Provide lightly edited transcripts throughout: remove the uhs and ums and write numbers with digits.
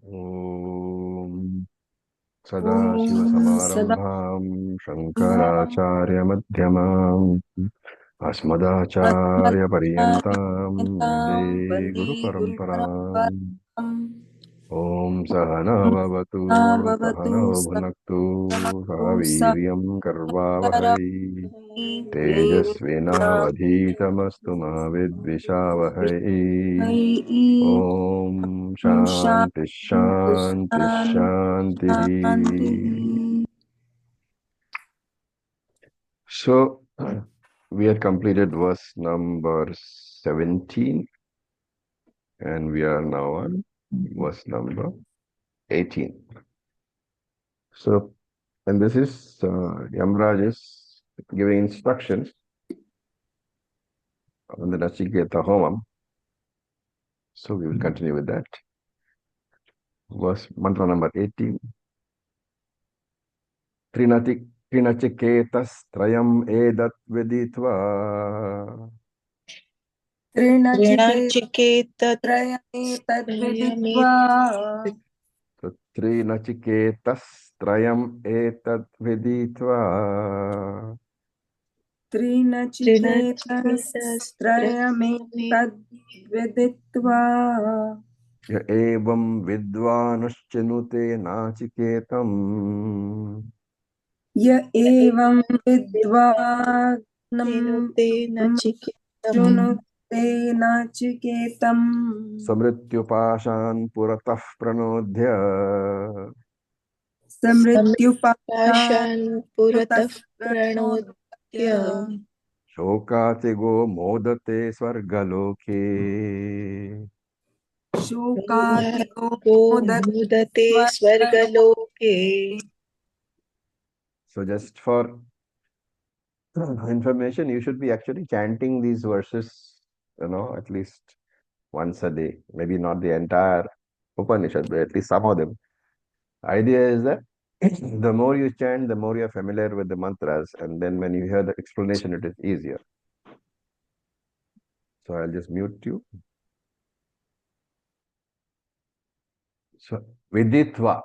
Om Om Sadashivasamārambhāṃ Shankarācārya-madhyamāṃ Asmadācārya-paryantāṃ Vande Vande Guru Guru-parampārām. Paramparam. Om Sahana Bhavatu Navatu Sahana Bhunaktu Saha Saho Vīryam Sakara Karvāvahai Tejasvinavadhitam Tejasvinavadhītamastu ma vidvishāvahai. Vai Om Shanti Shanti Shanti Shanti. Shanti. So we had completed verse number 17 and we are now on verse number 18. So, and this is Yamraj is giving instructions on the Nachiketa Homam. So we will continue with that. Verse mantra number 18. Trinachiketas trayam edat viditva. Trinachiketrayame tadviditva So Trinachiketas trayam etat viditva. Trinachiketastrayame tadviditva Ya evam vidvanushchinute nachiketam. Ya evam vidvanam shunute nachiketam Samrityupashan puratah pranodhya. samrityupashan puratah pranodya Shokatigo modate svargaloke. shokatigo modate swargaloke. So just for information, you should be actually chanting these verses, at least once a day. Maybe not the entire Upanishad, but at least some of them. Idea is that the more you chant, the more you're familiar with the mantras, and then when you hear the explanation, it is easier. So I'll just mute you. So viditva,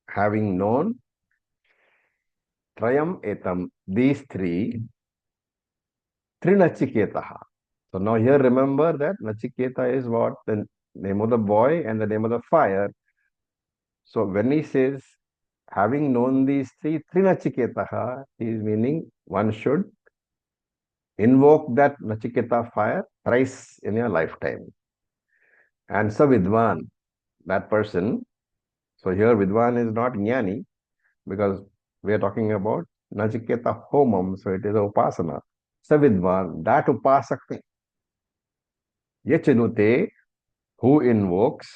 having known, trayam etam, these three, trinachiketaha. So now here remember that Nachiketa is what? The name of the boy and the name of the fire. So when he says, having known these three, trinachiketaha, he is meaning one should invoke that Nachiketa fire thrice in your lifetime. And so Vidwan, that person, so here Vidwan is not Jnani, because we are talking about Nachiketa Homam, so it is a Upasana. So Vidwan, that Upasak, Yachinute, who invokes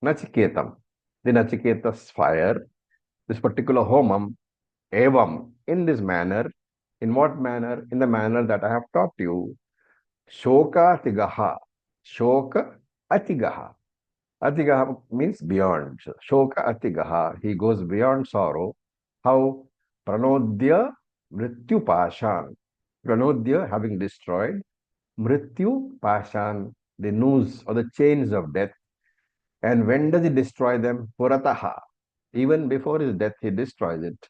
Nachiketam, the Nachiketa's fire, this particular Homam, Evam, in this manner. In what manner? In the manner that I have taught you. Shoka Tigaha. Shoka Atigaha. Atigaha means beyond. Shoka Atigaha. He goes beyond sorrow. How? Pranodya Mrityu Pashan. Pranodya, having destroyed. Mrityu Pashan, the noose or the chains of death. And when does he destroy them? Purataha. Even before his death, he destroys it.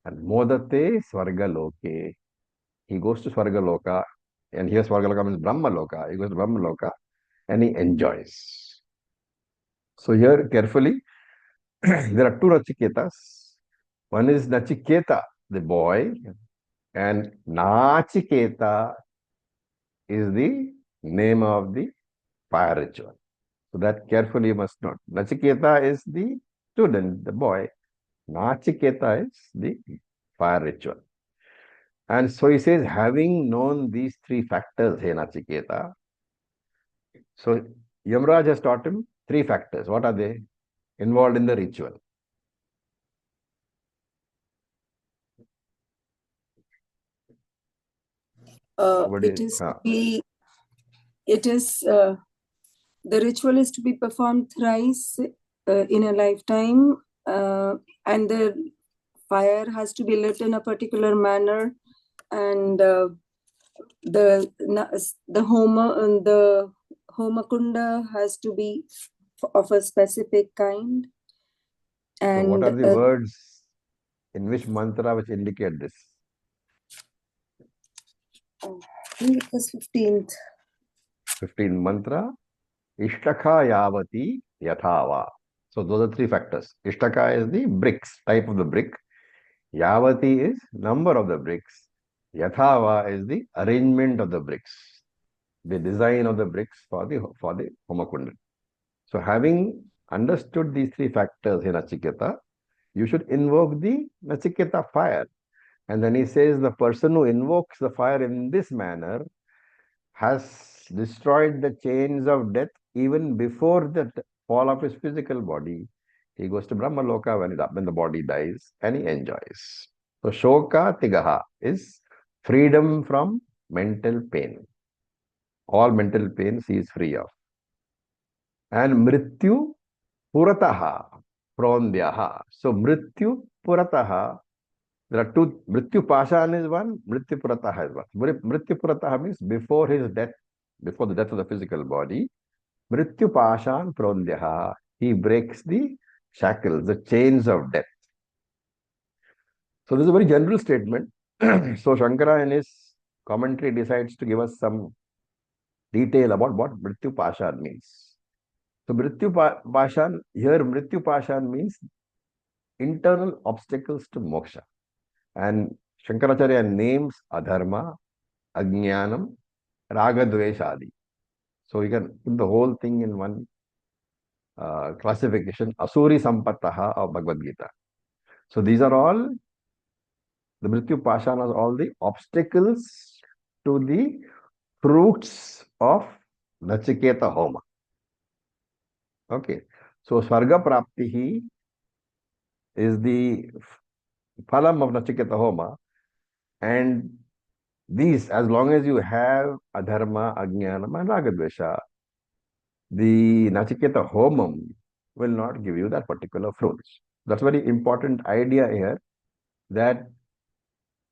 And Modate Svargaloke. He goes to Svargaloka. And here Svargaloka means Brahmaloka. He goes to Brahmaloka and he enjoys. So here carefully, there are two Nachiketas. One is Nachiketa, the boy, and Nachiketa is the name of the fire ritual. So that carefully you must note. Nachiketa is the student, the boy. Nachiketa is the fire ritual. And so he says, having known these three factors, hey Nachiketa. So Yamraj has taught him three factors. What are they? Involved in the ritual. The ritual is to be performed thrice in a lifetime, and the fire has to be lit in a particular manner, and the Homa kunda has to be of a specific kind, So what And are the words in which mantra which indicate this? I think it was 15th. 15 mantra. Ishtaka yavati yathava. So those are three factors. Ishtaka is the bricks, type of the brick. Yavati is number of the bricks. Yathava is the arrangement of the bricks, the design of the bricks for the Homakunda. So having understood these three factors in Nachiketa, you should invoke the Nachiketa fire. And then he says the person who invokes the fire in this manner has destroyed the chains of death even before the fall of his physical body. He goes to Brahmaloka when the body dies and he enjoys. So Shoka Tigaha is freedom from mental pain. All mental pains he is free of. And Mrityu Purataha Prondyaha. So Mrityu Purataha, there are two. Mrityu Pashan is one, Mrityu Purataha is one. Mrityu Purataha means before his death, before the death of the physical body. Mrityu Pashan Prondyaha. He breaks the shackles, the chains of death. So this is a very general statement. So Shankara in his commentary decides to give us some detail about what Mrityu Pashan means. So Mrityu Pashan, here Mrityu Pashan means internal obstacles to moksha. And Shankaracharya names adharma, ajnanam, ragadveshadi. So you can put the whole thing in one classification, Asuri Sampataha of Bhagavad Gita. So these are all, the Mrityu Pashan are all the obstacles to the fruits of Nachiketa Homa. Okay. So Swarga Praptihi is the phalam of Nachiketa Homa. And these, as long as you have adharma, ajnanam, and ragadvesha, the Nachiketa Homam will not give you that particular fruits. That's a very important idea here, that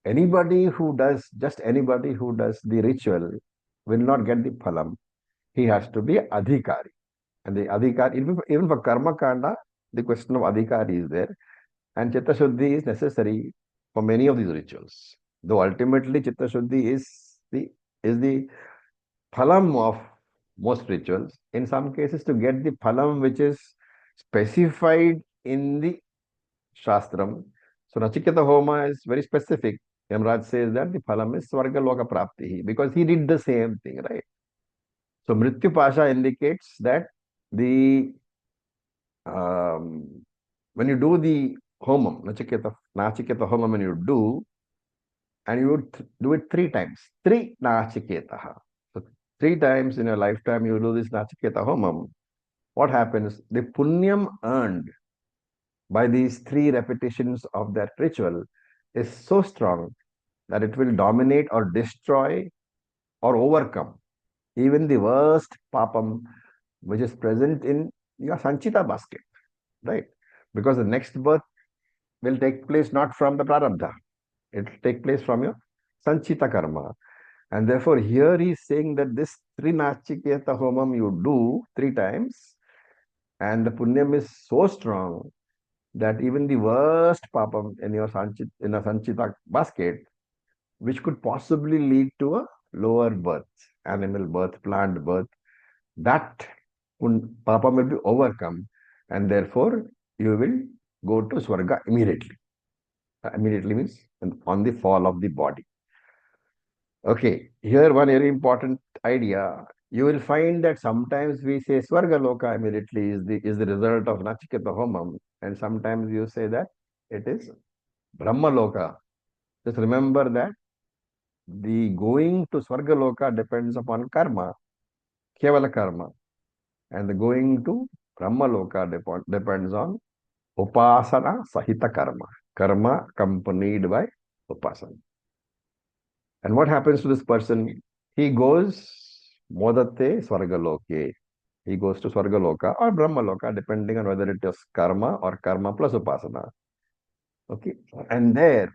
anybody who does the ritual will not get the phalam. He has to be adhikari. And the adhikari, even for karma kanda, the question of adhikari is there. And chitta shuddhi is necessary for many of these rituals. Though ultimately chitta shuddhi is the phalam of most rituals. In some cases, to get the phalam which is specified in the Shastram. So Nachiketa Homa is very specific. Yamraj says that the phalam is Swarga Loka Prapti because he did the same thing, right? So Mrityu Pasha indicates that the when you do the homam, Nachiketa Homam, when you do, and you would do it three times, three Nachiketaha. So three times in your lifetime you do this Nachiketa Homam. What happens? The punyam earned by these three repetitions of that ritual is so strong that it will dominate or destroy or overcome even the worst papam which is present in your sanchita basket, right? Because the next birth will take place not from the prarabdha, it will take place from your sanchita karma. And therefore, here he is saying that this three nachiketa homam you do three times, and the punyam is so strong that even the worst papam in a sanchita basket, which could possibly lead to a lower birth, animal birth, plant birth, that papam will be overcome, and therefore you will go to Swarga immediately. Immediately means on the fall of the body. Okay, here one very important idea. You will find that sometimes we say Swarga Loka immediately is the result of Nachiketa Homam, and sometimes you say that it is Brahma Loka. Just remember that the going to Swarga Loka depends upon karma, Kevala karma, and the going to Brahma Loka depends on Upasana Sahita karma, karma accompanied by Upasana. And what happens to this person? He goes Modate Swargaloke. He goes to Swargaloka or Brahmaloka, depending on whether it is karma or karma plus upasana. Okay. And there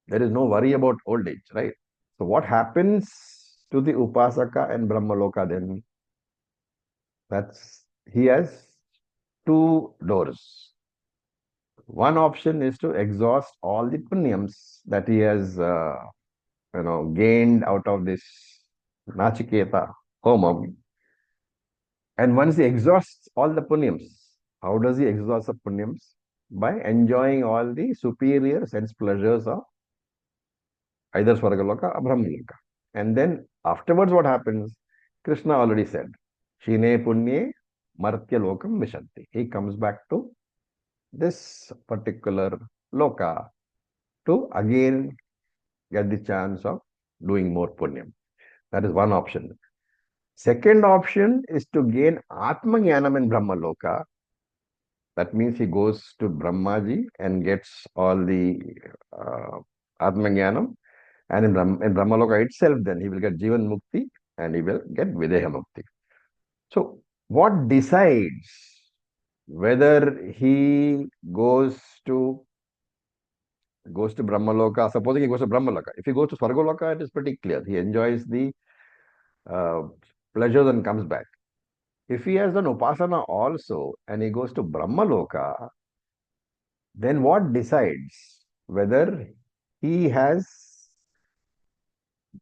is no worry about old age, right? So what happens to the Upasaka and Brahmaloka then? That's he has two doors. One option is to exhaust all the punyams that he has, gained out of this Nachiketa homam. And once he exhausts all the punyams, how does he exhaust the punyams? By enjoying all the superior sense pleasures of either Swargaloka or Brahmaloka. And then afterwards, what happens? Krishna already said, Shine Punye Martya Lokam Vishanti. He comes back to this particular loka to again get the chance of doing more punyam. That is one option. Second option is to gain Atma Jnanam in Brahma Loka. That means he goes to Brahmaji and gets all the Atma Jnanam. And in Brahmaloka itself, then he will get Jivan Mukti and he will get Videha Mukti. So, what decides whether he goes to Brahmaloka? Supposing he goes to Brahmaloka. If he goes to Swargaloka, it is pretty clear. He enjoys the uh, pleasures and comes back. If he has done Upasana also and he goes to Brahmaloka, then what decides whether he has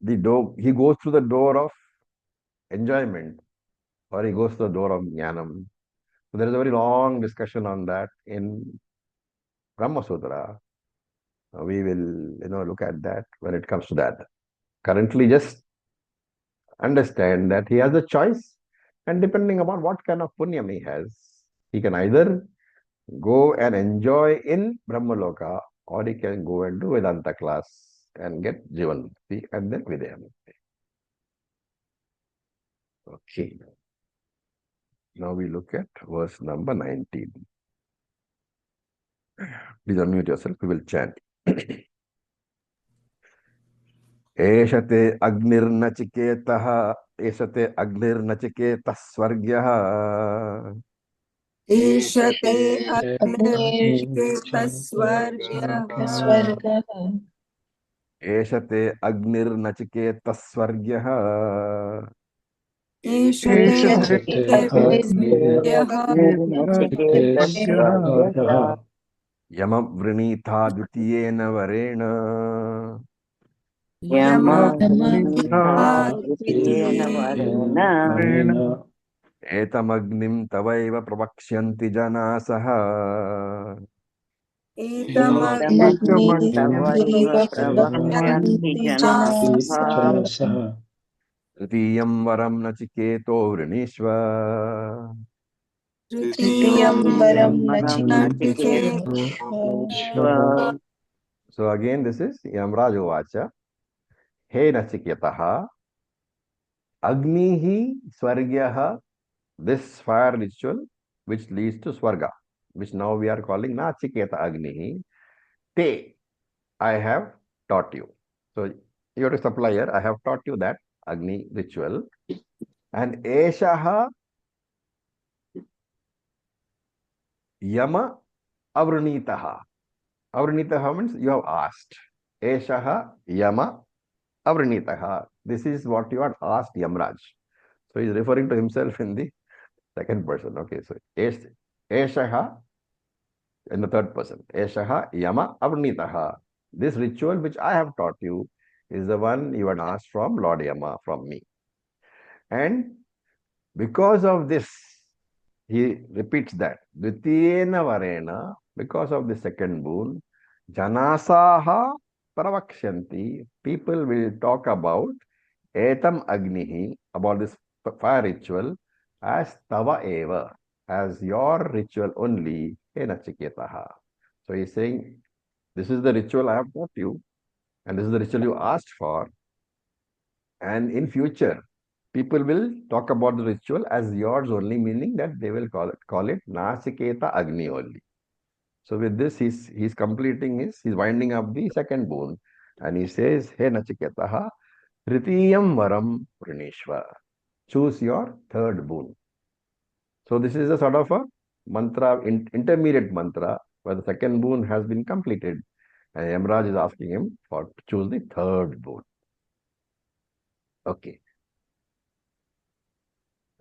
the door, he goes through the door of enjoyment or he goes to the door of jnanam. So there is a very long discussion on that in Brahma Sutra. We will, look at that when it comes to that. Currently, just understand that he has a choice, and depending upon what kind of punyam he has, he can either go and enjoy in Brahmaloka, or he can go and do Vedanta class and get Jivan Mukti and then Videha Mukti. Okay. Now we look at verse number 19. Please unmute yourself. We will chant. एषते अग्निर्नचिकेतः एषते अग्निर्नचिकेतः स्वर्ग्यः ईशते अग्निर्नचिकेतस्वर्ग्यः स्वर्गः एषते अग्निर्नचिकेतः स्वर्ग्यः ईशते अग्निर्नचिकेतस्वर्ग्यः स्वर्गः यमवृणीता द्वितीयेन वरेण एतमग्निं तवैव प्रवक्ष्यन्ति जनासः जनसः तृतीयं वरं नचिकेतो वृणीष्व तृतीयं वरं नचिकेतो So again, this is Yamraj Uvacha. Hey Nachiketaha, Agnihi Swargyaha, this fire ritual which leads to Swarga, which now we are calling Nachiketa Agnihi. Te, I have taught you. So you have to supply here, I have taught you that Agni ritual. And Eshaha Yama Avranitaha. Avranitaha means you have asked. Eshaha Yama Avranitaha. This is what you had asked Yamraj. So he is referring to himself in the second person. Okay, so Eshaha in the third person. Eshaha Yama Avranitaha. This ritual which I have taught you is the one you had asked from Lord Yama, from me. And because of this, he repeats that. Dvitiyena Varena, because of the second boon, Janasaha Paravakshanti, people will talk about Etam Agnihi, about this fire ritual, as Tava Eva, as your ritual only, He Nachiketaha. So he's saying, this is the ritual I have taught you, and this is the ritual you asked for. And in future, people will talk about the ritual as yours only, meaning that they will call it Nasiketa Agni only. So with this, he's completing he's winding up the second boon, and he says, Hey Nachiketaha, Tritiyam Varam Pranishva. Choose your third boon. So this is a sort of a mantra, intermediate mantra, where the second boon has been completed. And Yamraj is asking him to choose the third boon. Okay.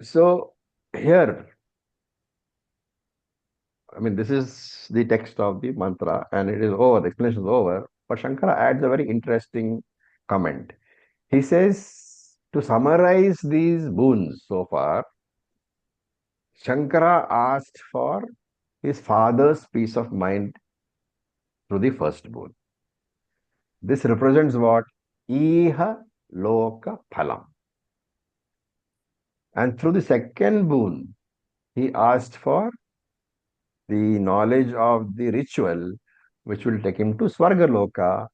So here, I mean, this is the text of the mantra and it is over, the explanation is over. But Shankara adds a very interesting comment. He says, to summarize these boons so far, Shankara asked for his father's peace of mind through the first boon. This represents what? Iha Loka Phalam. And through the second boon, he asked for the knowledge of the ritual which will take him to Swarga Loka.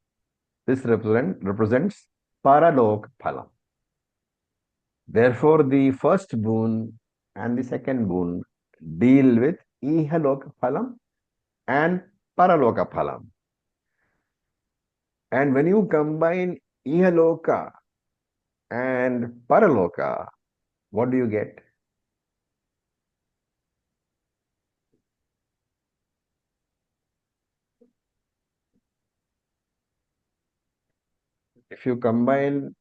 This represents Paralok Phalam. Therefore, the first boon and the second boon deal with Ihaloka Phalam and Paraloka Phalam. And when you combine Ihaloka and Paraloka, what do you get? If you combine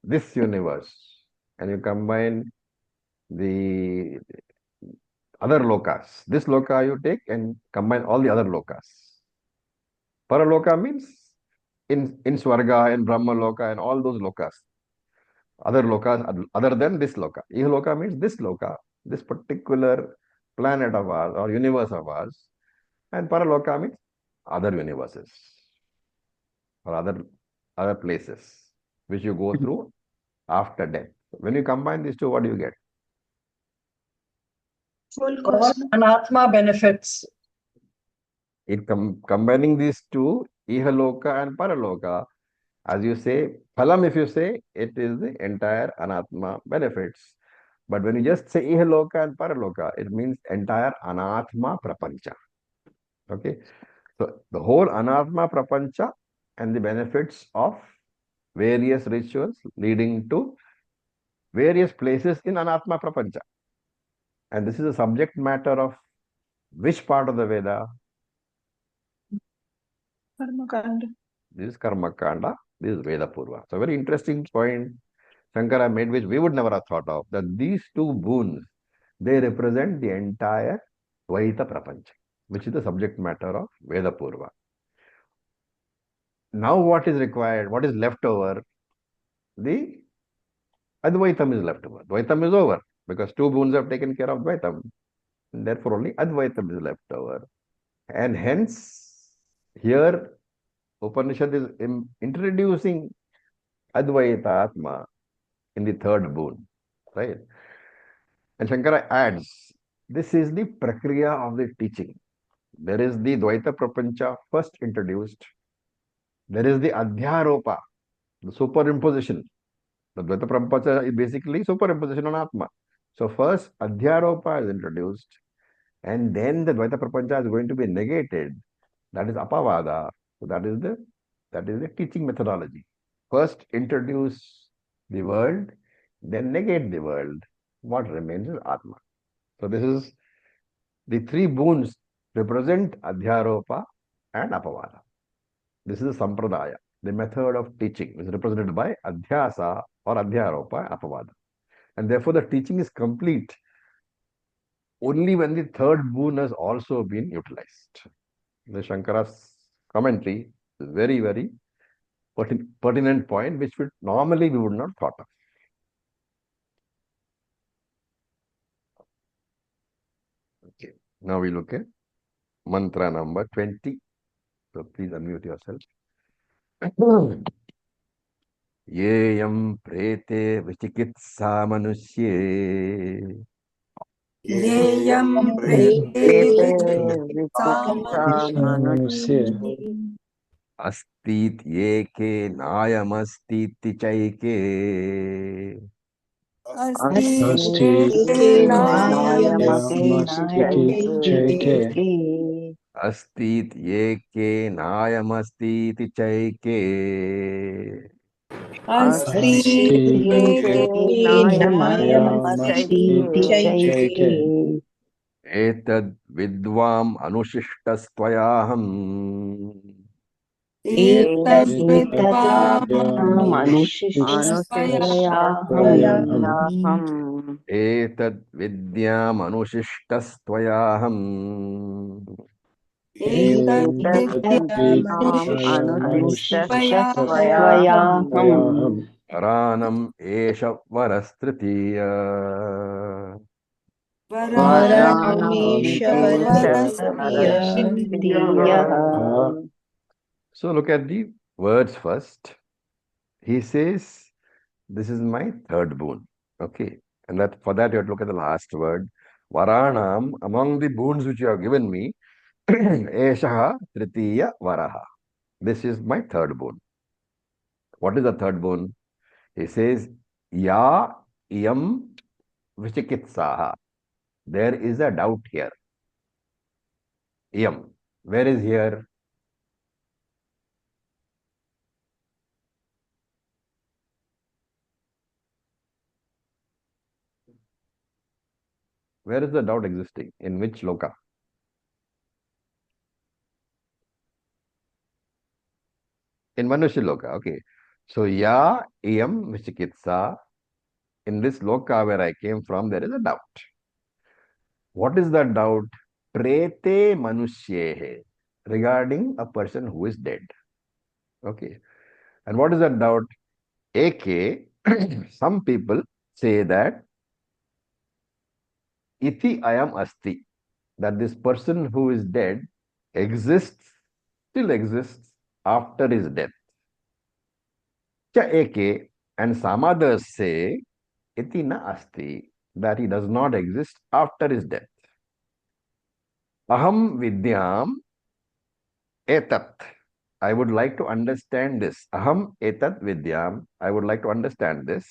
this universe and you combine the other lokas, this loka you take and combine all the other lokas. Paraloka means in Swarga and Brahma Loka and all those lokas. Other lokas other than this loka. Ihaloka means this loka, this particular planet of ours or universe of ours. And Paraloka means other universes or other places which you go through after death. When you combine these two, what do you get? Full All cosmos. Anatma benefits. Combining these two, Ihaloka and Paraloka, as you say, Phalam, if you say, it is the entire Anatma benefits. But when you just say Ihaloka and Paraloka, it means entire Anatma Prapancha. Okay. So the whole Anatma Prapancha and the benefits of various rituals leading to various places in Anatma Prapancha. And this is a subject matter of which part of the Veda? Karmakanda. This is Karma Kanda, this is Veda Purva. So, a very interesting point Shankara made, which we would never have thought of, that these two boons, they represent the entire Dvaita Prapancha, which is the subject matter of Veda Purva. Now, what is required? What is left over? The Advaitam is left over. Dvaitam is over because two boons have taken care of Dvaitam. And therefore, only Advaitam is left over. And hence, here Upanishad is introducing Advaita Atma in the third boon, right? And Shankara adds, this is the prakriya of the teaching. There is the Dvaita Prapancha first introduced. There is the Adhyaropa, the superimposition. The Dvaita Prapancha is basically superimposition on Atma. So first Adhyaropa is introduced, and then the Dvaita Prapancha is going to be negated. That is Apavada. So that is the teaching methodology. First introduce the world, then negate the world. What remains is Atma. So this is the three boons represent Adhyaropa and Apavada. This is the Sampradaya, the method of teaching, is represented by Adhyasa or Adhyaropa and Apavada. And therefore the teaching is complete only when the third boon has also been utilized. The Shankara's commentary is very, very pertinent point, which normally we would not thought of. Okay, now we look at mantra number 20. So please unmute yourself. Yeyam prete vichikitsa manusye Yeyam Prete prete Manusya. astit yeke nayamastiti chaike Asti Yamastiki Jake. astit yeke nayamastiti chaike Asti Yamastiki Jake. etad vidvam anushishtastvayaham Yam Manushishtastvayaham एतद् विद्यामनुशिष्टस्त्वयाहम् एतद्विद्यामनुशिष्टस्त्वयाहम् वरानम् एष वरस्तृतीय वरामीशवरस्तृतीयः. So look at the words first. He says, this is my third boon. Okay. And that for that you have to look at the last word. Varanam, among the boons which you have given me, Eshaha Tritiya Varaha. This is my third boon. What is the third boon? He says, Ya Yam Vichikitsaha. There is a doubt here. Yam. Where is here? Where is the doubt existing? In which loka? In Manushya loka. Okay. So Ya Yam Vichikitsa. In this loka where I came from, there is a doubt. What is that doubt? Prete Manushyehe. Regarding a person who is dead. Okay. And what is that doubt? AK, some people say that iti ayam asti, that this person who is dead exists, still exists after his death. Cha AK, and some others say iti na asti, that he does not exist after his death. Aham vidyam etat. I would like to understand this. Aham etat vidyam. I would like to understand this.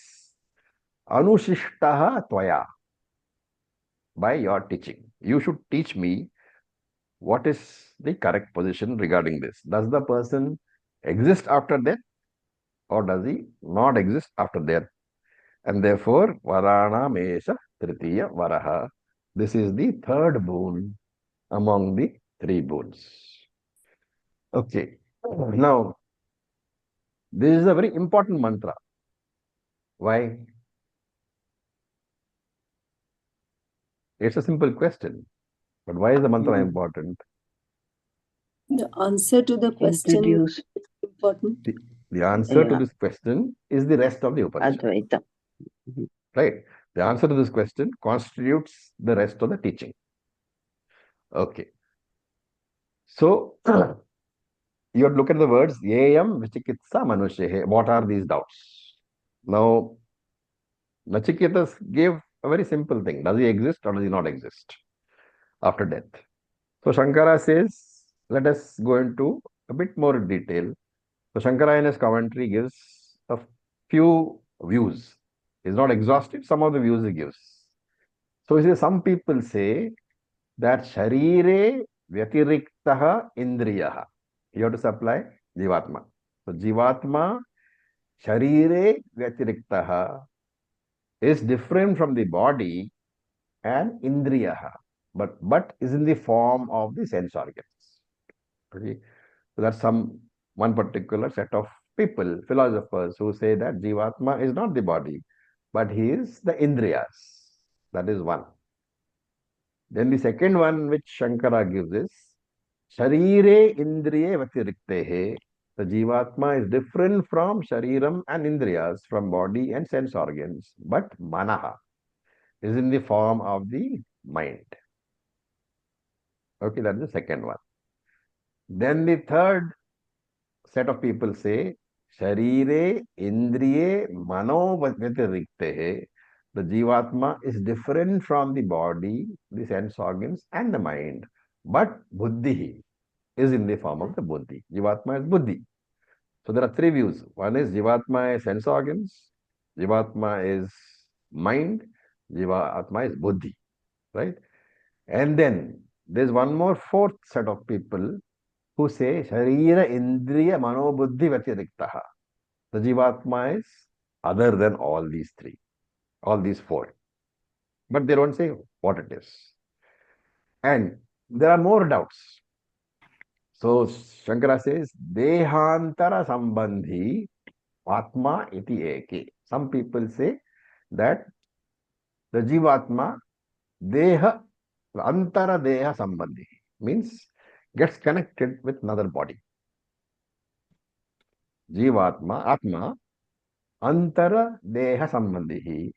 Anushishtaha tvaya. By your teaching. You should teach me what is the correct position regarding this. Does the person exist after death or does he not exist after death? And therefore, Varana Mesha Tritiya Varaha. This is the third boon among the three boons. Okay. Now, this is a very important mantra. Why? It's a simple question. But why is the mantra important? The answer to the question Introduce is important. The answer to Yeah. this question is the rest of the Upanishad. Advaita. Right? The answer to this question constitutes the rest of the teaching. Okay. So, you have to look at the words, Yayam Vichikitsa Manushehe. What are these doubts? Now, Nachiketas gave a very simple thing. Does he exist or does he not exist after death? So, Shankara says, let us go into a bit more detail. So, Shankara in his commentary gives a few views. It's not exhaustive, some of the views he gives. So, he says, some people say that Sharire Vyatiriktaha Indriyaha. You have to supply Jivatma. So, Jivatma Sharire Vyatiriktaha is different from the body and Indriyaha, but is in the form of the sense organs. Okay. So that's one particular set of people, philosophers, who say that Jivatma is not the body, but he is the Indriyas. That is one. Then the second one which Shankara gives is Sharire Indriye Vatiriktehe. The Jivatma is different from Shariram and Indriyas, from body and sense organs, but Manaha is in the form of the mind. Okay, that is the second one. Then the third set of people say Sharire Indriye Mano Vatiriktehe. The Jivatma is different from the body, the sense organs, and the mind, but Buddhi is in the form of the Buddhi. Jivatma is Buddhi. So there are three views. One is Jivatma is sense organs, Jivatma is mind, Jivatma is Buddhi, right? And then there's one more fourth set of people who say Sharira Indriya Mano Buddhi Vatiriktaha. The Jivatma is other than all these three, all these four. But they don't say what it is. And there are more doubts. So Shankara says, Dehantara Sambandhi Atma iti eke. Some people say that the Jivatma, Deha, Antara Deha Sambandhi, means gets connected with another body. Jivatma, Atma, Antara Deha Sambandhi,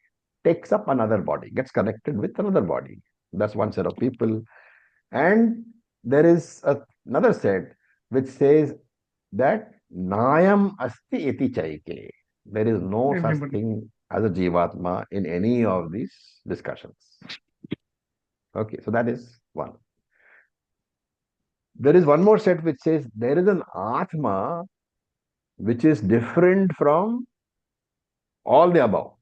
takes up another body, gets connected with another body. That's one set of people. And there is another set which says that Nayam Asti Iti Chaike. There is no such thing as a Jivatma in any of these discussions. Okay, so that is one. There is one more set which says there is an Atma which is different from all the above.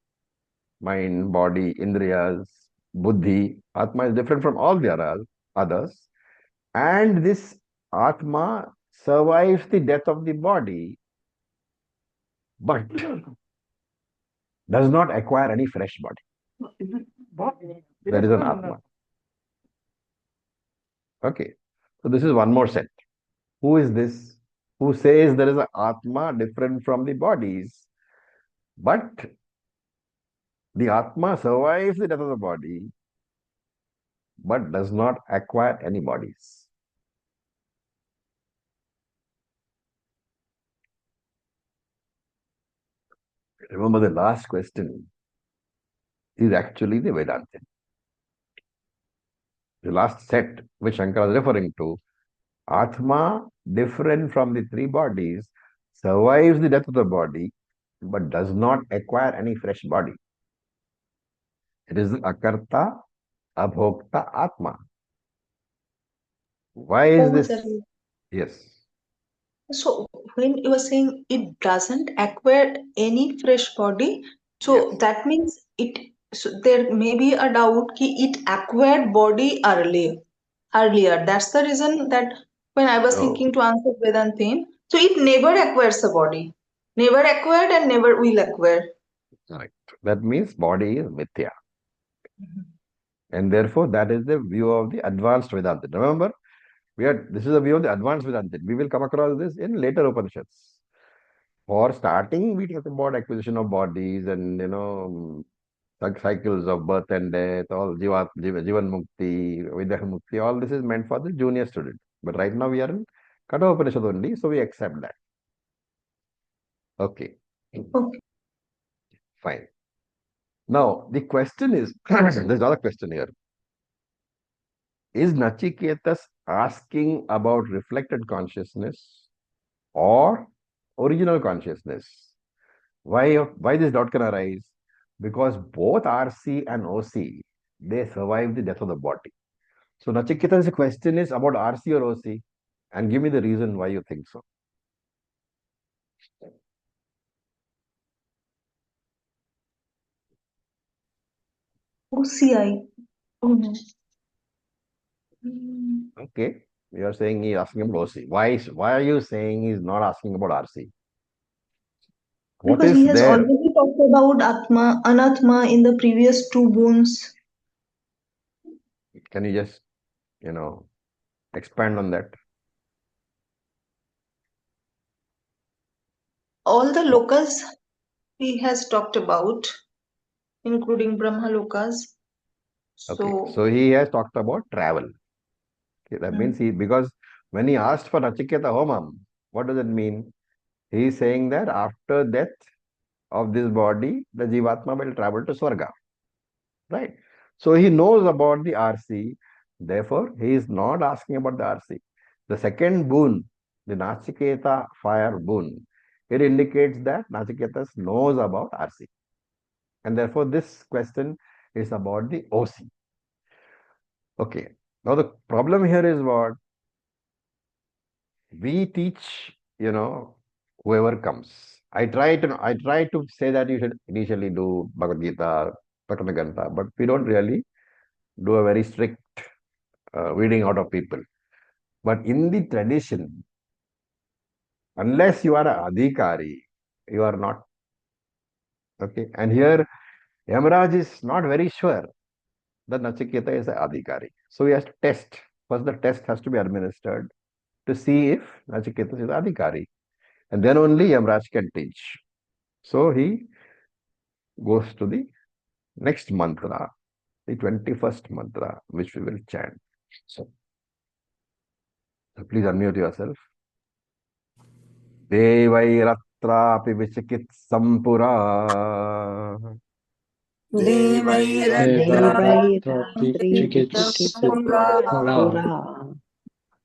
Mind, body, Indriyas, Buddhi. Atma is different from all the others. And this Atma survives the death of the body, but does not acquire any fresh body. There is an Atma. Okay. So this is one more set. Who is this? Who says there is an Atma different from the bodies, but the Atma survives the death of the body, but does not acquire any bodies. Remember, the last question is actually the Vedanta. The last set which Shankara is referring to, Atma, different from the three bodies, survives the death of the body, but does not acquire any fresh body. It is Akarta, Abhokta, Atma. Why is this? Yes. So when you were saying it doesn't acquire any fresh body, so Yes. that means it. So there may be a doubt कि it acquired body earlier. Earlier, that's the reason that when I was No. thinking to answer Vedantin, so it never acquires a body, never acquired and never will acquire. Correct. That means body is Mithya. And therefore, that is the view of the advanced Vedanta. Remember, this is the view of the advanced Vedanta. We will come across this in later Upanishads. For starting, we talk about acquisition of bodies and, cycles of birth and death, all Jivan Mukti, Vidya Mukti, all this is meant for the junior student. But right now we are in Kathopanishad only, so we accept that. Okay. Okay. Fine. Now, the question is, there's another question here. Is Nachiketas asking about reflected consciousness or original consciousness? Why this doubt can arise? Because both RC and OC, they survive the death of the body. So Nachiketa's question is about RC or OC, and give me the reason why you think so. OCI. Okay, you are saying he's asking about OC. Why are you saying he's not asking about RC? What Because is he has there? already talked about Atma, Anatma in the previous two boons. Can you just, expand on that? All the lokas he has talked about, including Brahma lokas. Okay, so he has talked about travel. Okay, that means because when he asked for Nachiketa Homam, what does it mean? He is saying that after death of this body, the Jivatma will travel to Swarga. Right? So he knows about the RC. Therefore, he is not asking about the RC. The second boon, the Nachiketa fire boon, it indicates that Nachiketas knows about RC. And therefore, this question is about the OC. Okay. Now, the problem here is what? We teach, whoever comes. I try to say that you should initially do Bhagavad Gita, Patanaganta, but we don't really do a very strict weeding out of people. But in the tradition, unless you are an adhikari, you are not. Okay. And here, Yamaraj is not very sure that Nachiketa is an adhikari. So he has to test. First, the test has to be administered to see if Nachiketa is adhikari. And then only Yamaraj can teach. So he goes to the next mantra. the 21st mantra, which we will chant. So please unmute yourself. Devairattrapi vichikitsam pura. Devairatri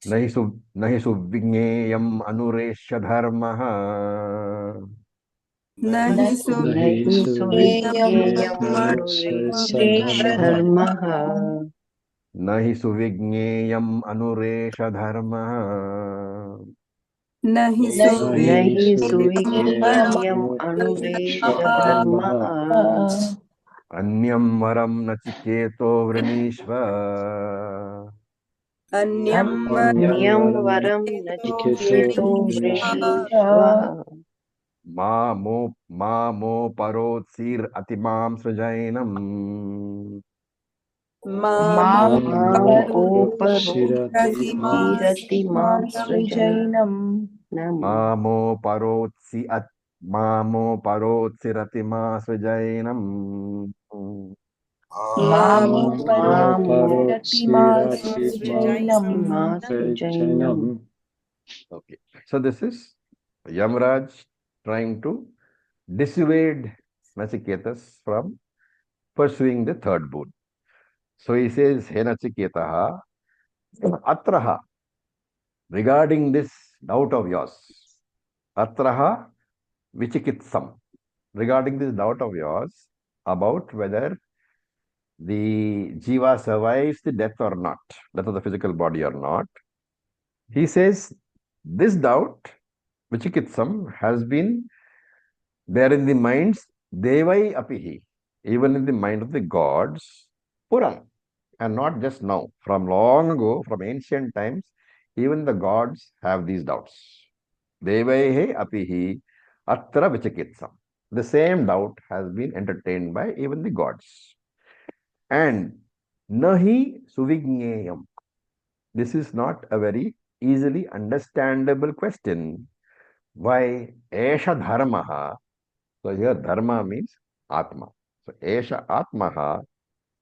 Nahi suvignyeyam anuresha dharmaha. Nahi Nahi suvigneyam anuresha dharmaha. Nahi suvigneyam anuresha dharmaha. Nahi Nahi suvigneyam suvigneyam anuresha dharmaha. Anyam varam nachiketo vrinishva. Anyam Anyam varam nachiketo vrishva. Mamo parotsir atimam srijainam. Mamo Irati mam srijainam. Mamo parotsiratima srijainam. Okay. So this is Yamraj trying to dissuade Nachiketas from pursuing the third boon. So he says, He Nachiketaha, Atraha, regarding this doubt of yours, Atraha Vichikitsam, regarding this doubt of yours about whether the jiva survives the death or not, death of the physical body or not. He says, this doubt, Vichikitsam, has been there in the minds, Devai Apihi, even in the mind of the gods, Puran, and not just now. From long ago, from ancient times, even the gods have these doubts. Devaihe Apihi Atra Vichikitsam. The same doubt has been entertained by even the gods. And Nahi Suvigneyam. This is not a very easily understandable question. Why? Esha Dharmaha. So here Dharma means Atma. So Esha Atmaha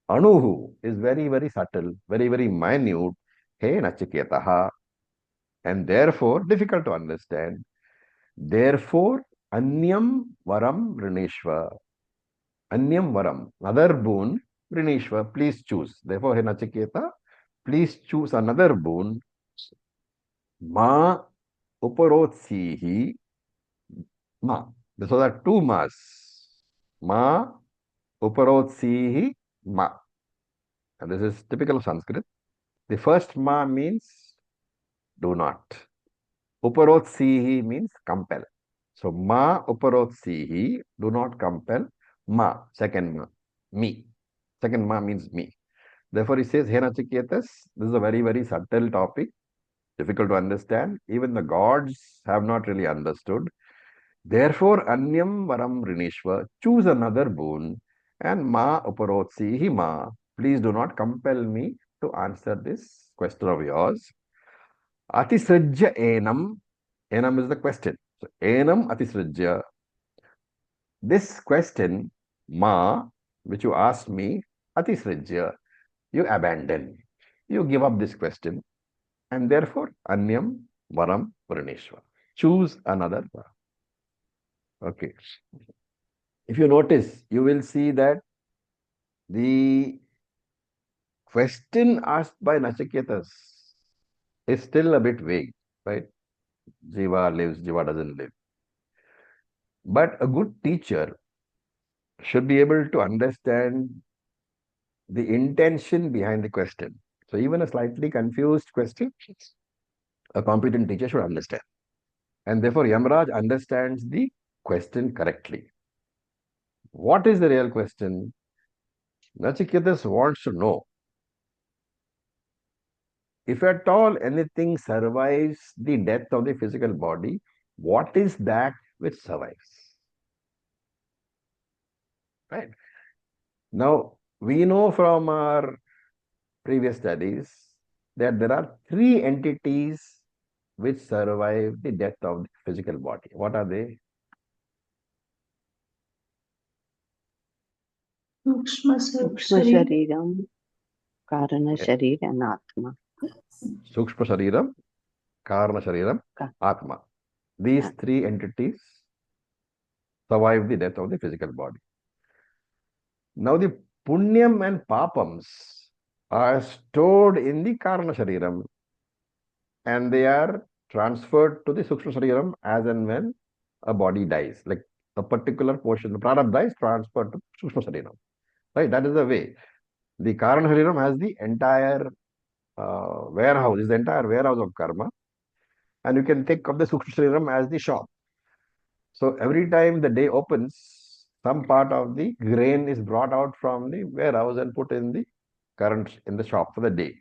Anuhu is very, very subtle, very, very minute. He Nachiketaha. And therefore difficult to understand. Therefore, Anyam Varam Rineshva. Anyam Varam, another boon, Rineshva, please choose. Therefore, He Nachiketa, please choose another boon. Ma Uparotsihi Ma. So there are two Mas. Ma Uparotsihi Ma. And this is typical of Sanskrit. The first Ma means do not. Uparotsihi means compel. So Ma Uparotsihi, do not compel. Ma, second Ma, me. Second Ma means me. Therefore, he says, He Nachiketas, this is a very, very subtle topic, difficult to understand. Even the gods have not really understood. Therefore, Anyam Varam Rinishva, choose another boon, and Ma Uparotsihi Ma, please do not compel me to answer this question of yours. Atisrajya Enam, Enam is the question. So, Enam Atisrajya, this question, Ma, which you asked me, Atisrajya, you abandon. You give up this question. And therefore, Anyam Varam Varaneshwa. Choose another Varam. Okay. If you notice, you will see that the question asked by Nachiketas is still a bit vague, right? Jiva lives, Jiva doesn't live. But a good teacher should be able to understand the intention behind the question. So even a slightly confused question, a competent teacher should understand. And therefore, Yamraj understands the question correctly. What is the real question? Nachiketas wants to know if at all anything survives the death of the physical body, what is that which survives? Right? Now, we know from our previous studies that there are three entities which survive the death of the physical body. What are they? Sukshma Sukshma Shari. Shariram, Karana Sharir and Atma. Sukshma Shariram, Karana Shariram, Ka- Atma. These Ah. three entities survive the death of the physical body. Now the punyam and papams are stored in the Karana Shariram and they are transferred to the Sukshma Shariram as and when a body dies. Like a particular portion, the prarabdha is transferred to Sukshma Shariram. Right? That is the way. The Karana Shariram has the entire warehouse, is the entire warehouse of karma. And you can think of the Sukshma Shariram as the shop. So every time the day opens, some part of the grain is brought out from the warehouse and put in the current in the shop for the day.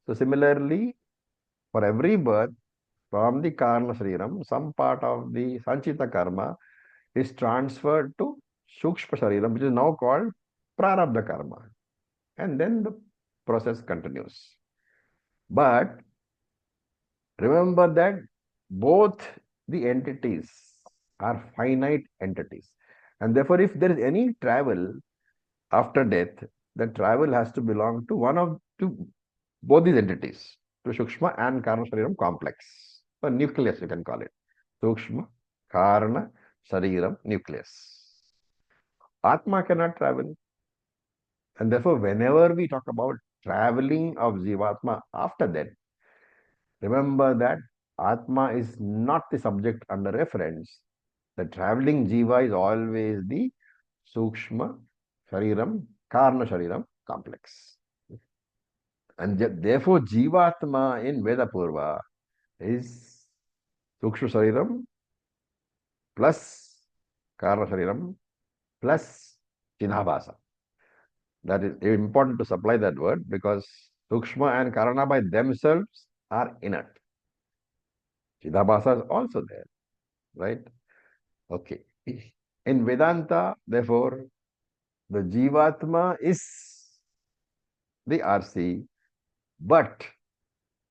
So similarly, for every birth from the Karma Shariram, some part of the Sanchita Karma is transferred to Sukshma Shariram, which is now called Prarabdha Karma. And then the process continues. But remember that both the entities are finite entities. And therefore, if there is any travel after death, the travel has to belong to one of to both these entities, to Sukshma and Karana Shariram complex, or nucleus, you can call it. Sukshma, Karana, Shariram, nucleus. Atma cannot travel. And therefore, whenever we talk about traveling of Jivatma after death, remember that Atma is not the subject under reference. The traveling Jiva is always the Sukshma, Shariram, Karna Shariram complex. And therefore, Jivatma in Veda Purva is Sukshma Shariram plus Karna Shariram plus Chidabhasa. That is important to supply that word because Sukshma and Karana by themselves are inert. Chidabhasa is also there, right? Okay. In Vedanta, therefore, the Jivatma is the RC, but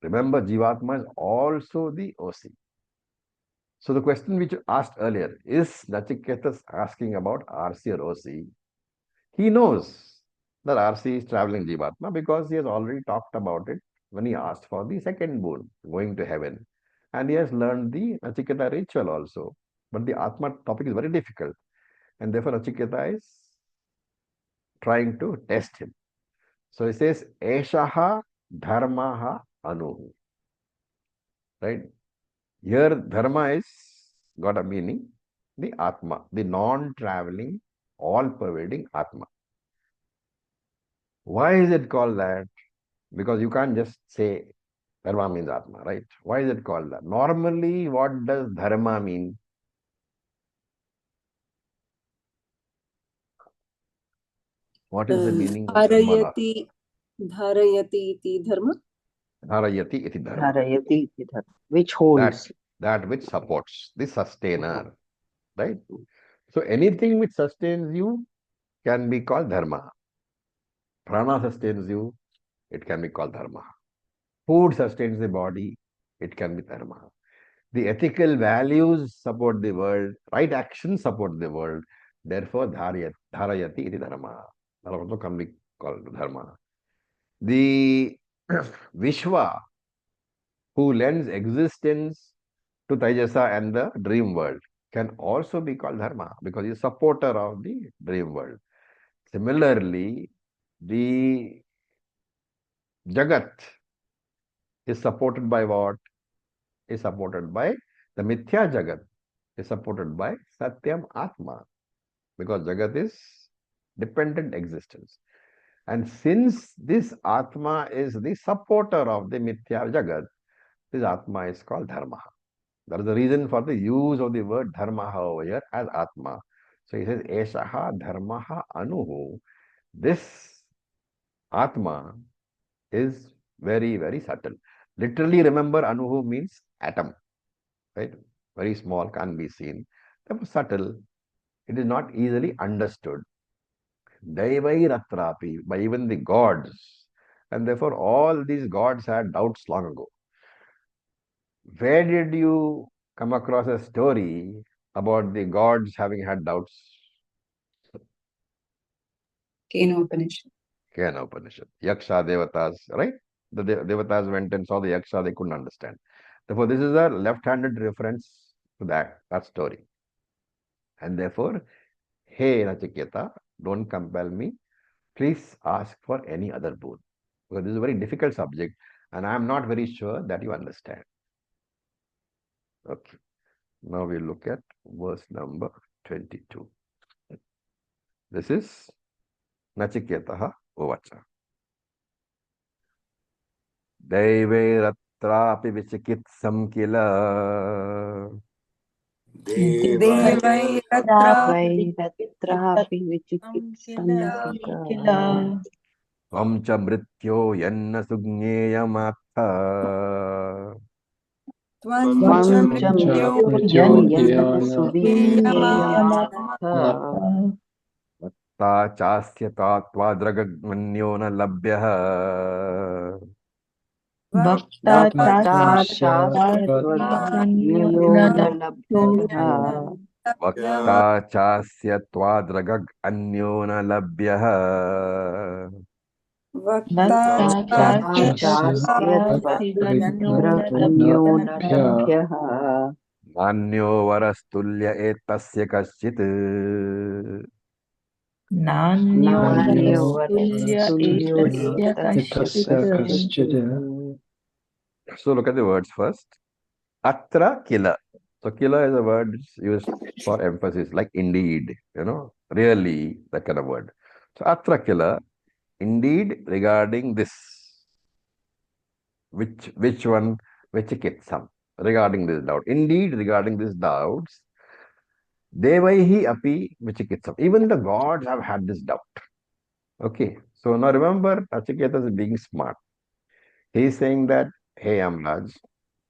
remember, Jivatma is also the OC. So the question which you asked earlier, is Nachiketas asking about RC or OC? He knows that RC is traveling Jivatma because he has already talked about it when he asked for the second boon, going to heaven. And he has learned the Nachiketa ritual also. But the Atma topic is very difficult. And therefore, Nachiketa is trying to test him. So he says, Eshaha Dharmaha Anuhu. Right? Here, Dharma is got a meaning, the Atma, the non-traveling, all-pervading Atma. Why is it called that? Because you can't just say Dharma means Atma, right? Why is it called that? Normally, what does Dharma mean? What is the meaning of Dharma? Dharayati iti dharma. Dharayati iti Dharma. Dharayati iti dharma, which holds. That which supports, the sustainer, right? So anything which sustains you can be called Dharma. Prana sustains you, it can be called Dharma. Food sustains the body, it can be Dharma. The ethical values support the world, right actions support the world. Therefore, dharayati iti dharma. That also can be called dharma. The Vishwa, who lends existence to Taijasa and the dream world, can also be called dharma because he is supporter of the dream world. Similarly, the Jagat is supported by what? Is supported by the Mithya Jagat, is supported by Satyam Atma, because Jagat is dependent existence. And since this Atma is the supporter of the Mithya Jagat, this Atma is called Dharma. That is the reason for the use of the word Dharma over here as Atma. So he says, Eshaha Dharmaha Anuhu. This Atma is very, very subtle. Literally, remember, Anuhu means atom, right? Very small, can't be seen. Therefore, subtle. It is not easily understood. Daivai by even the gods. And therefore, all these gods had doubts long ago. Where did you come across a story about the gods having had doubts? Kathopanishad. Kathopanishad. Yaksha Devatas, right? The Devatas went and saw the Yaksha, they couldn't understand. Therefore, this is a left-handed reference to that story. And therefore, hey Nachiketa, don't compel me. Please ask for any other boon. Because this is a very difficult subject and I am not very sure that you understand. Okay. Now we look at verse number 22. This is Nachiketaha Uvacha. Devairatrapi vichikitsam kila. Devairattra वैरत्रापि विचिकित्सं kill Tvam cha mrityo yanna sugnyeyamata. त्वं च मृत्युर्यन्न Mrityoryana सुविज्ञेयमथ Ta chasya tatva dragagmanyo na labhyah. भक्ता Bhaktasya चास्य त्वदन्यो न लभ्यः Vakta chasya tvadragag anyo na labhyah. भक्ता Vaktasya चास्य त्वदन्यो न Adrignanabhya लभ्यः Nanyo varastulya etasya kaschit. नान्यो वरस्तुल्यो Etasya एतस्य Kaschid. So look at the words first. Atra kila. So kila is a word used for emphasis, like indeed, really, that kind of word. So atra kila, indeed regarding this. Which one? Vichikitsam. Regarding this doubt. Indeed, regarding these doubts, devaihi api vichikitsam. Even the gods have had this doubt. Okay. So now remember, Nachiketa is being smart. He is saying that, hey Amraj,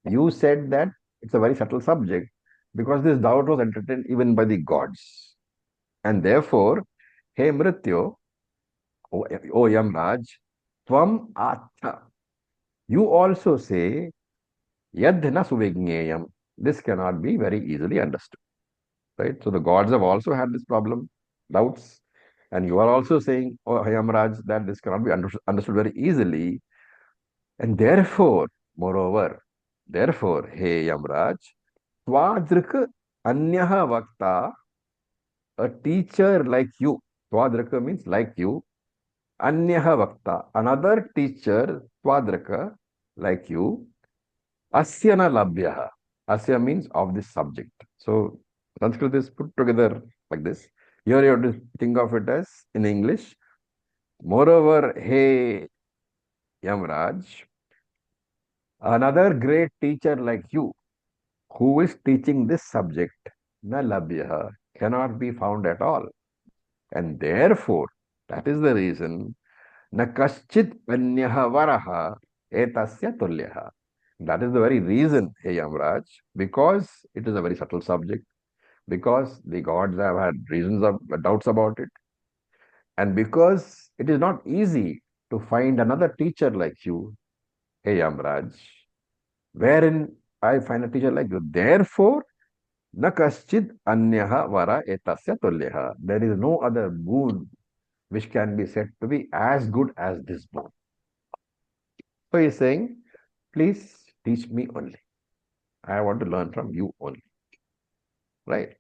you said that it's a very subtle subject because this doubt was entertained even by the gods. And therefore, hey Mrityo, O Yamraj, Tvam Atha. You also say, Yadhna Suvignyayam. This cannot be very easily understood. Right? So the gods have also had this problem, doubts. And you are also saying, oh Yamraj, that this cannot be understood very easily. And therefore, moreover, therefore, hey Yamraj, Twadrika Anyaha Vakta, a teacher like you, Twadrika means like you, Anyaha Vakta, another teacher, Twadrika, like you, Asyana Labhyaha. Asya means of this subject. So Sanskrit is put together like this. Here you have to think of it as in English. Moreover, hey Yamraj, another great teacher like you, who is teaching this subject, na labhyaha, cannot be found at all. And therefore, that is the reason, na kaschit anyaha varaha etasya tulyaha. That is the very reason, hey Yamraj, because it is a very subtle subject, because the gods have had reasons of doubts about it, and because it is not easy to find another teacher like you, hey Yamraj, wherein I find a teacher like you. Therefore, na kaschid anyaha vara etasya tulyaha. There is no other boon which can be said to be as good as this boon. So he is saying, please teach me only. I want to learn from you only. Right?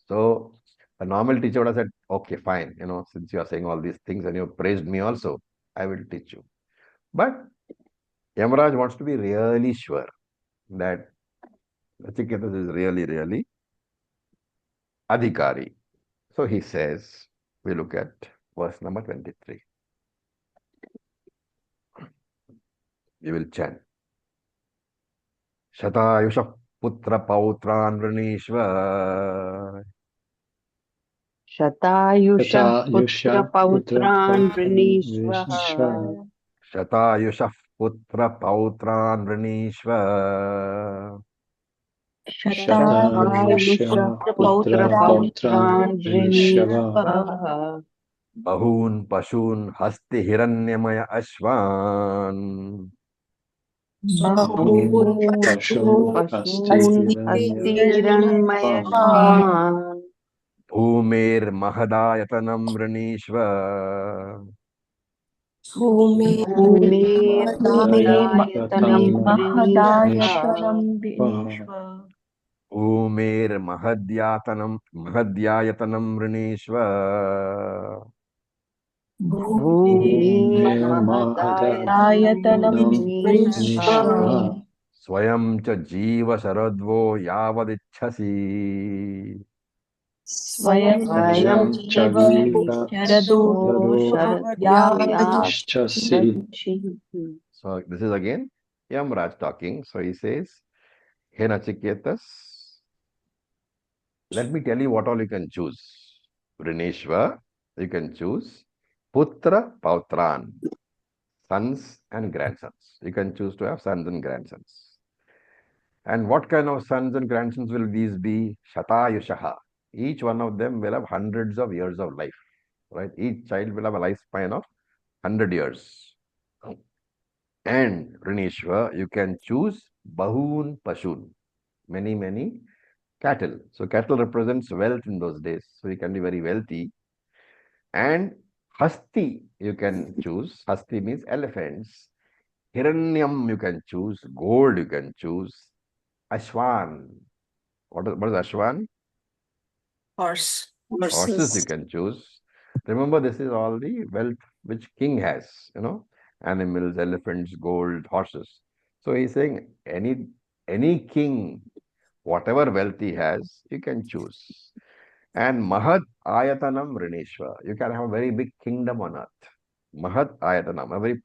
So a normal teacher would have said, okay, fine, since you are saying all these things and you have praised me also, I will teach you. But Yamaraj wants to be really sure that Nachiketas is really, really adhikari. So he says, we look at verse number 23. We will chant. Shatayusha putra pautran vrinishva. शतायुषः Yusha Putra पुत्रपौत्रान् Pautran वृणीष्वः Vishwa. Shatayusha putra pautran vrinishva. शतायुषः Shatayusha Putra Pautran पुत्रपौत्रान् Vishwa. वृणीष्वः Bahun pashun hasti hiranyamaya ashvan. बहून् Pashun Asti पशून् Hiranyam. हस्तिरन्मयश्वान् भूमेर्महदायतनं वृणीष्व भूमे भूमेर्महदायतनं वृणीष्व महदायतनं विनीष्व महद्यायतनं वृणीष्व भूमेर्महदायतनं भूमेर्महदायतनं वृणीष्व विनीष्व स्वयं च जीव शरद्वो यावदिच्छसि स्वयं स्वयं जीव शरदो सो शरदो यावदिच्छसि यावच्छसि. So this is again Yamraj talking. So he says, Hey Nachiketas, let me tell you what all you can choose. Vrineshva, you can choose Putra Pautran, sons and grandsons. You can choose to have sons and grandsons. And what kind of sons and grandsons will these be? Shatayushaha. Each one of them will have hundreds of years of life, right? Each child will have a lifespan of 100 years. And Rineshwa, you can choose Bahun Pashun, many cattle. So cattle represents wealth in those days. So you can be very wealthy. And Hasti, you can choose. Hasti means elephants. Hiranyam, you can choose. Gold, you can choose. Ashwan. What is Ashwan? Horse. Horses you can choose. Remember, this is all the wealth which king has, animals, elephants, gold, horses. So he's saying any king, whatever wealth he has, you can choose. And Mahad Ayatanam Rineshwa. You can have a very big kingdom on earth. Mahad Ayatanam, a very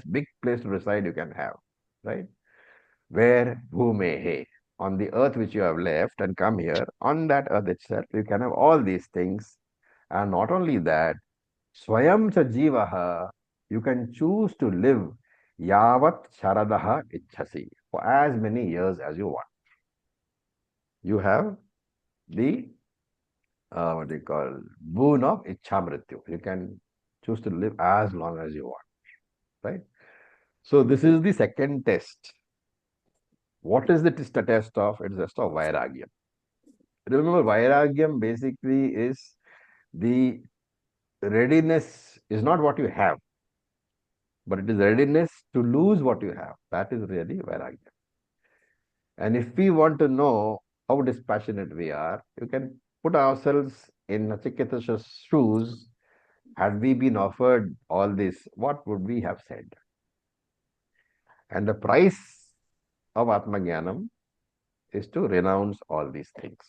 big place to reside you can have. Right? Where Bhumehe, on the earth which you have left and come here, on that earth itself, you can have all these things. And not only that, Swayam cha jivaha, you can choose to live yavat sharadaha ichhasi, for as many years as you want. You have the, what do you call, boon of Ichamrityu. You can choose to live as long as you want, right? So this is the second test. What is the test of? It is the test of Vairagyam. Remember, Vairagyam basically is the readiness is not what you have, but it is readiness to lose what you have. That is really Vairagya. And if we want to know how dispassionate we are, you can put ourselves in Nachiketa's shoes. Had we been offered all this, what would we have said? And the price of Atmagyanam is to renounce all these things.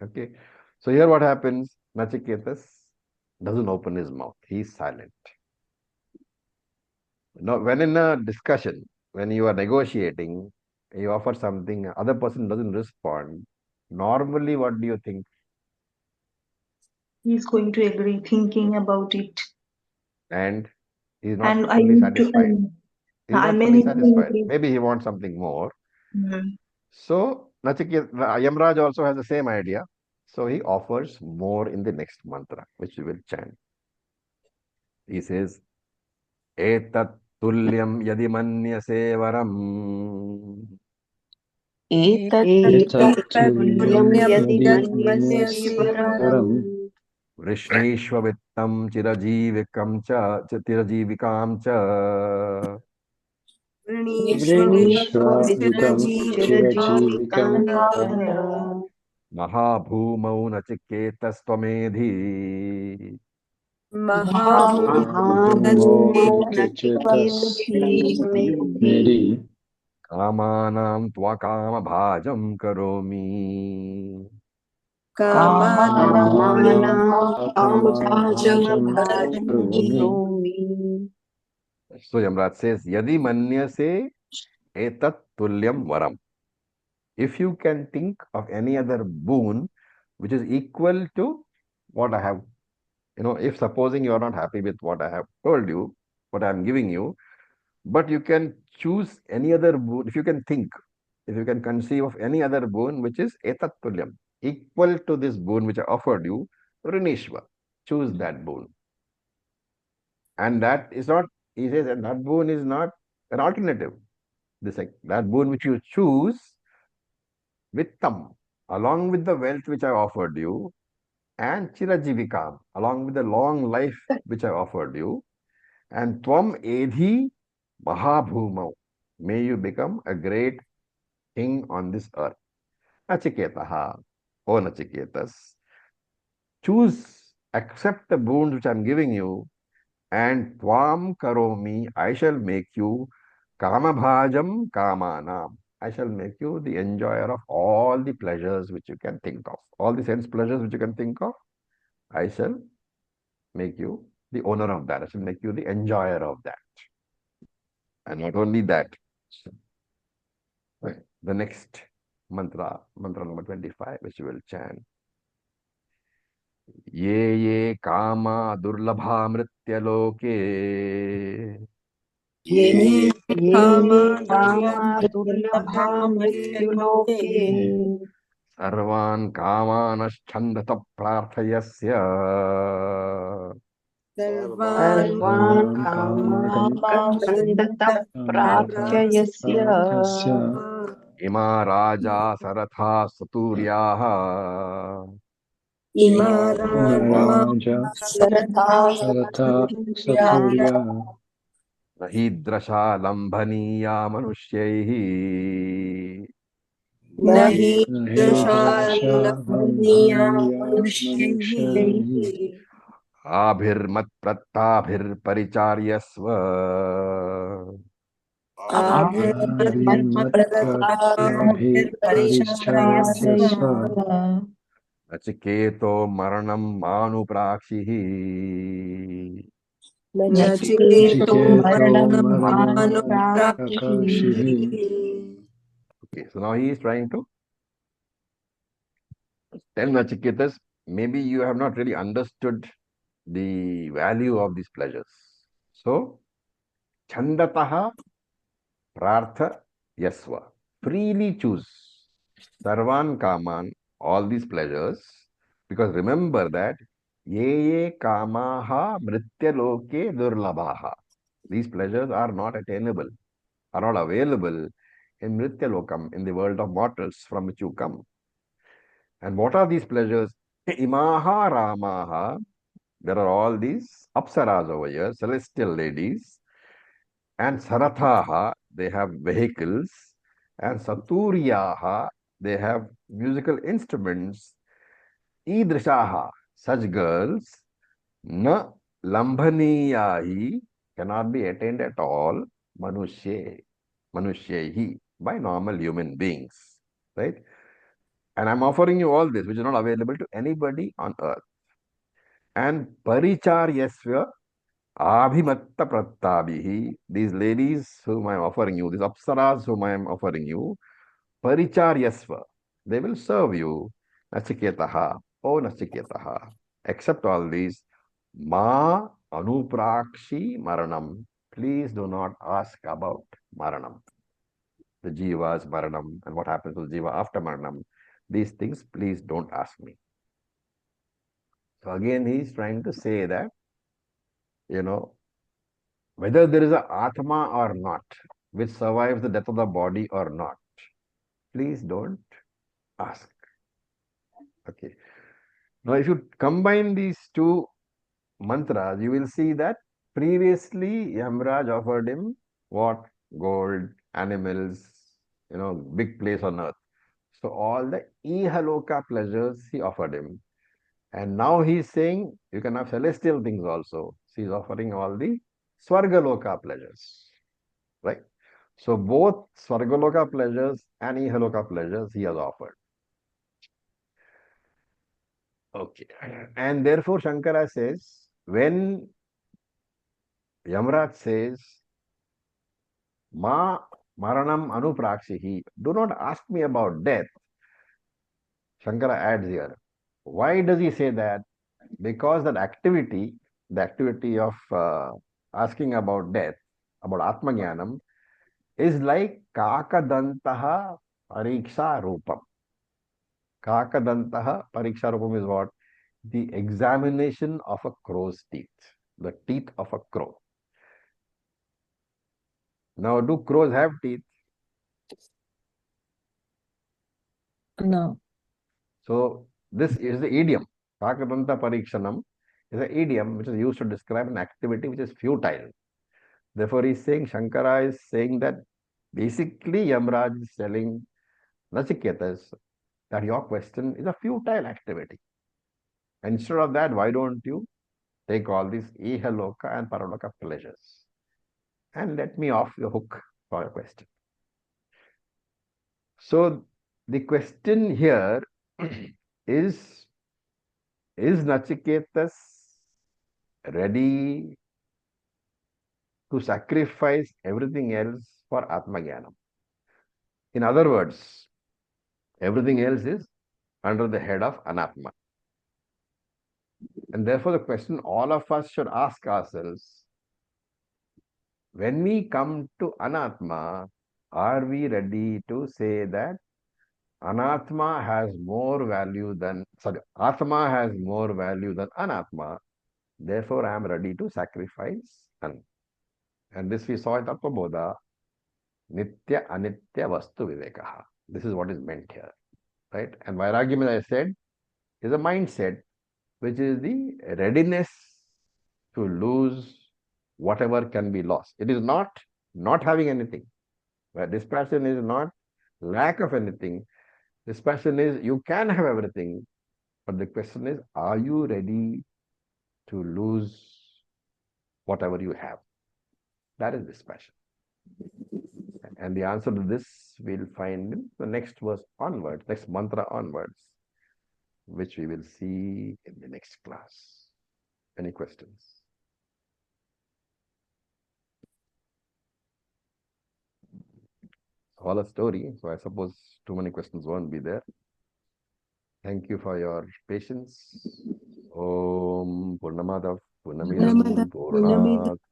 Okay. So here what happens? Nachiketas doesn't open his mouth. He's silent. Now, when in a discussion, when you are negotiating, you offer something, other person doesn't respond. Normally, what do you think? He's going to agree, thinking about it. And he's not And I fully need to, satisfied. He's I not may fully need to satisfied. agree. Maybe he wants something more. Mm. So, Yamraj also has the same idea. So, he offers more in the next mantra, which we will chant. He says, Etat tulyam yadi manyase varam. एतत्तुल्यं यदि मन्यसे यन्मन्यसे वरम् वरम् वृष्णीष्ववित्तं चिरजीविकां च वृणीष्ववित्तं चिरजीविकां च वृणीष्ववित्तचिरजीविकाञ्च महाभूमौ नचिकेतस्त्वमेधि महाभूमौ नचिकेतस्त्वमेधि महाभूतचिकेतस्त्वमेधि कामानां त्वकामभाजं करोमि कामानां कामभाजं कामभाजनकरोमि करोमि. So Yamraj says, Yadi manyase etat tulyam varam. If you can think of any other boon which is equal to what I have, if supposing you are not happy with what I have told you, what I am giving you, but you can choose any other boon, if you can think, if you can conceive of any other boon which is etat tulyam, equal to this boon which I offered you, Rinishva, choose that boon. And that is not, he says, and that boon is not an alternative. That boon which you choose, vittam, along with the wealth which I offered you, and chirajivikam, along with the long life which I offered you. And tvam edhi mahabhumau, may you become a great king on this earth. Nachiketaha, O Nachiketas, choose, accept the boons which I am giving you, and tvam karomi, I shall make you kamabhajam kamanam. I shall make you the enjoyer of all the pleasures which you can think of. All the sense pleasures which you can think of, I shall make you the owner of that. I shall make you the enjoyer of that. And not only that, right, the next mantra, mantra number 25, which you will chant. ये ये कामा दुर्लभा मृत्यलोके ये ये कामा ये कामा दुर्लभा दुर्लभा मृत्युलोके सर्वान् कामानश्छन्दत प्रार्थयस्य सर्वान् सर्वान् सर्वान् कामान् कामान् छन्दत प्रार्थयस्य प्रार्थस्य इमा राजा सरथा सतूर्याः इमराज सरथा सरथा सूर्याः सतुर्या न हीदृशा लम्भनीया मनुष्यैः न हि न हि दृशा दशालम्भनीया लम्भनीया मनुष्यैः मनुष्यैः आभिर्मत्प्रत्ताभिर्परिचार्यस्व आभिर्मत्प्रताभिर्परिचार्यस्व नचिकेतो मरणं मानुप्राक्षिः नचिकेतो नचिकेतो मरणं मरणं मरणमानुप्राप्तिः प्राकाशिः Okay, so now he is trying to tell Nachiketas, maybe you have not really understood the value of these pleasures. So, Chandataha Prartha Yasva. Freely choose Sarvan Kaman, all these pleasures, because remember that Ye Kamaha Mrityaloke Durlabhaha. These pleasures are not attainable, are not available in Mrityalokam, in the world of mortals from which you come. And what are these pleasures? Imaha Ramaha. There are all these apsaras over here, celestial ladies, and Sarathaha, they have vehicles, and Saturyaha, they have musical instruments. Idrishaha, such girls, na lambhaniyahi, cannot be attained at all, manushyehi, by normal human beings, right? And I'm offering you all this, which is not available to anybody on earth. And paricharyasva abhimatta prattabihi, these ladies whom I am offering you, these apsaras whom I am offering you, paricharyasva, they will serve you. Nachiketaha, O Nachiketaha, accept all these. Ma anuprakshi maranam, please do not ask about maranam, the jiva's maranam, and what happens to the jiva after maranam. These things, please don't ask me. So again, he is trying to say that, whether there is a Atma or not, which survives the death of the body or not, please don't ask. Okay. Now, if you combine these two mantras, you will see that previously Yamraj offered him what? Gold, animals, big place on earth. So all the Ihaloka pleasures he offered him. And now he is saying you can have celestial things also. So he is offering all the Swargaloka pleasures. Right? So both Swargaloka pleasures and Ihaloka pleasures he has offered. Okay. And therefore Shankara says, when Yamraj says, Ma Maranam Anuprakshihi, do not ask me about death. Shankara adds here. Why does he say that? Because that activity, the activity of asking about death, about Atmajnanam, is like Kakadantaha Pariksha Rupam. Kakadantaha Pariksha Rupam is what? The examination of a crow's teeth, the teeth of a crow. Now, do crows have teeth? No. So, this is the idiom. Kakadanta Parikshanam is an idiom which is used to describe an activity which is futile. Therefore, he's saying, Shankara is saying that basically Yamraj is telling Nachiketas that your question is a futile activity. Instead of that, why don't you take all these Ihaloka and Paraloka pleasures and let me off the hook for your question. So the question here is Nachiketas ready to sacrifice everything else for Atmagyanam? In other words, everything else is under the head of Anatma. And therefore, the question all of us should ask ourselves, when we come to Anatma, are we ready to say that Anatma has more value than, Atma has more value than Anatma, therefore I am ready to sacrifice An. And this we saw in Tattva-bodha, Nitya Anitya Vastu Vivekaha. This is what is meant here, right? And Vairagya, as I said, is a mindset which is the readiness to lose whatever can be lost. It is not having anything. Where dispassion is not lack of anything. Dispassion is you can have everything, but the question is, are you ready to lose whatever you have? That is dispassion. And the answer to this we'll find in the next verse onwards, next mantra onwards, which we will see in the next class. Any questions? All a story, so I suppose too many questions won't be there. Thank you for your patience. Om Purnamadav Purnamidam Purnat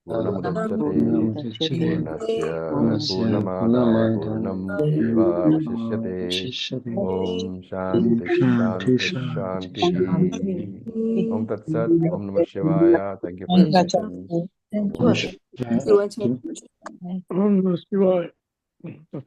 Purnamudachyate Purnasya Purnamadaய Purnam Evavashishyate. Om Shanti Shanti Shanti. Om Tat Sat. Om Namah Shivaya. Thank you for your patience. Thank you, Acharya. Om Namah Shivaya.